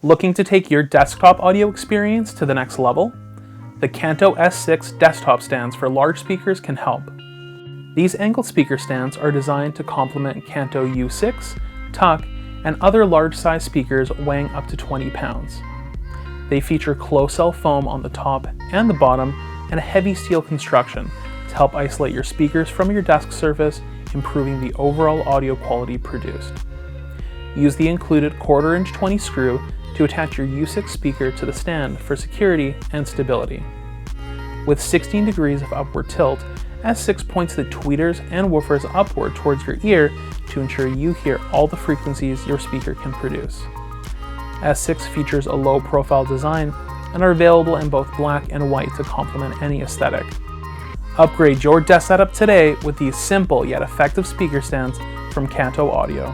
Looking to take your desktop audio experience to the next level? The Kanto S6 desktop stands for large speakers can help. These angled speaker stands are designed to complement Kanto U6, Tuck, and other large-size speakers weighing up to 20 pounds. They feature close-cell foam on the top and the bottom and a heavy steel construction to help isolate your speakers from your desk surface, improving the overall audio quality produced. Use the included 1/4" 20 screw to attach your U6 speaker to the stand for security and stability. With 16 degrees of upward tilt, S6 points the tweeters and woofers upward towards your ear to ensure you hear all the frequencies your speaker can produce. S6 features a low-profile design and are available in both black and white to complement any aesthetic. Upgrade your desk setup today with these simple yet effective speaker stands from Kanto Audio.